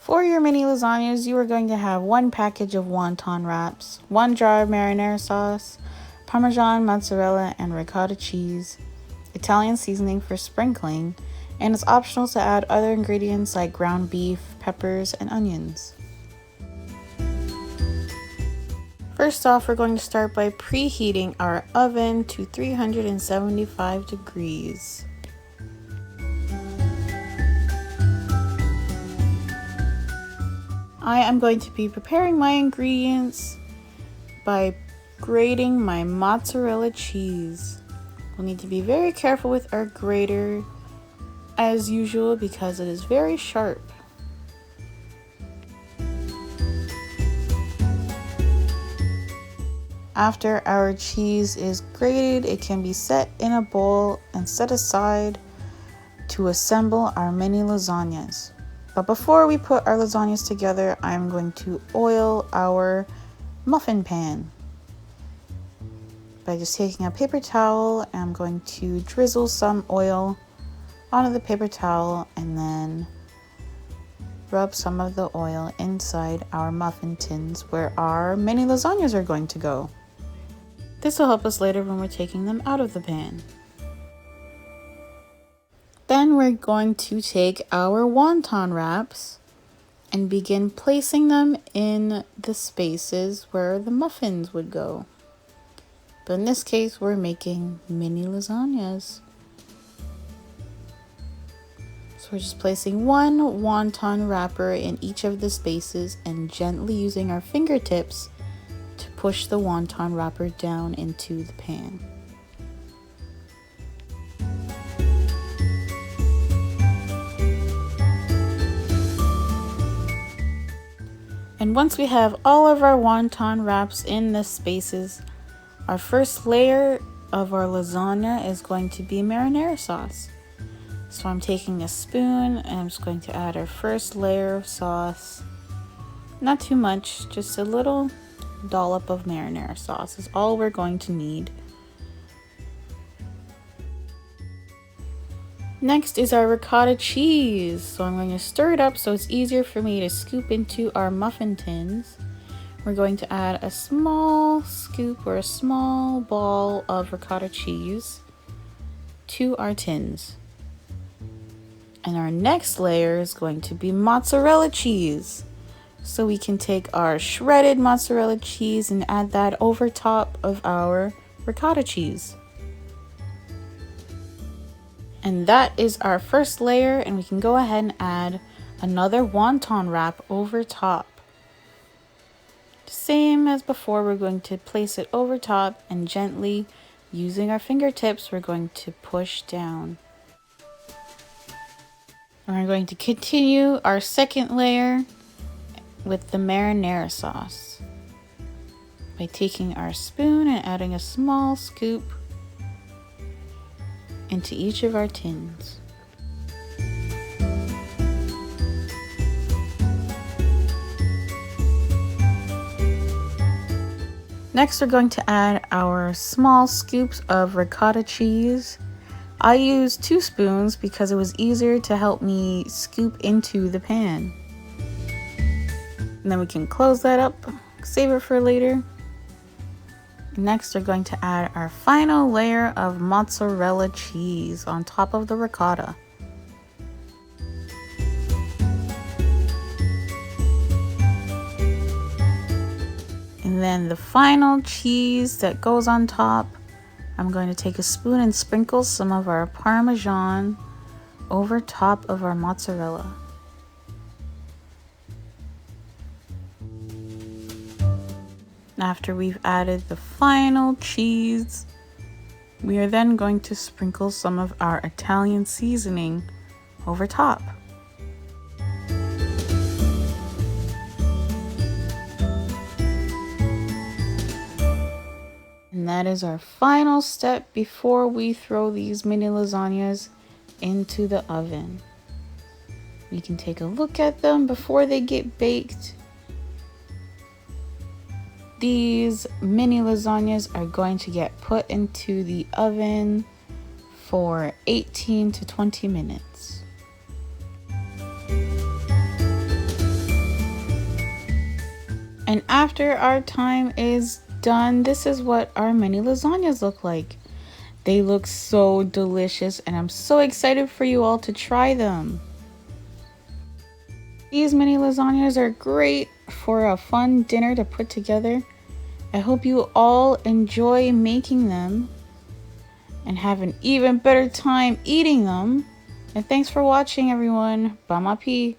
For your mini lasagnas, you are going to have 1 package of wonton wraps, 1 jar of marinara sauce, Parmesan, mozzarella, and ricotta cheese, Italian seasoning for sprinkling, and it's optional to add other ingredients like ground beef, peppers, and onions. First off, we're going to start by preheating our oven to 375 degrees. I am going to be preparing my ingredients by grating my mozzarella cheese. We'll need to be very careful with our grater as usual because it is very sharp. After our cheese is grated, it can be set in a bowl and set aside to assemble our mini lasagnas. But before we put our lasagnas together, I'm going to oil our muffin pan. By just taking a paper towel, I'm going to drizzle some oil onto the paper towel and then rub some of the oil inside our muffin tins where our mini lasagnas are going to go. This will help us later when we're taking them out of the pan. Then we're going to take our wonton wraps and begin placing them in the spaces where the muffins would go. But in this case, we're making mini lasagnas. So we're just placing 1 wonton wrapper in each of the spaces and gently using our fingertips to push the wonton wrapper down into the pan. And once we have all of our wonton wraps in the spaces, our first layer of our lasagna is going to be marinara sauce. So I'm taking a spoon and I'm just going to add our first layer of sauce. Not too much, just a little dollop of marinara sauce is all we're going to need. Next is our ricotta cheese. So I'm going to stir it up so it's easier for me to scoop into our muffin tins. We're going to add a small scoop or a small ball of ricotta cheese to our tins. And our next layer is going to be mozzarella cheese. So we can take our shredded mozzarella cheese and add that over top of our ricotta cheese. And that is our first layer, and we can go ahead and add another wonton wrap over top. Same as before, we're going to place it over top and gently, using our fingertips, we're going to push down. And we're going to continue our second layer with the marinara sauce by taking our spoon and adding a small scoop into each of our tins. Next, we're going to add our small scoops of ricotta cheese. I used 2 spoons because it was easier to help me scoop into the pan. And then we can close that up, save it for later. Next, we're going to add our final layer of mozzarella cheese on top of the ricotta. And then the final cheese that goes on top, I'm going to take a spoon and sprinkle some of our Parmesan over top of our mozzarella. After we've added the final cheese, we are then going to sprinkle some of our Italian seasoning over top. And that is our final step before we throw these mini lasagnas into the oven. We can take a look at them before they get baked. These mini lasagnas are going to get put into the oven for 18 to 20 minutes. And after our time is done, this is what our mini lasagnas look like. They look so delicious, and I'm so excited for you all to try them. These mini lasagnas are great for a fun dinner to put together. I hope you all enjoy making them and have an even better time eating them. And thanks for watching, everyone. Bye, ma pie.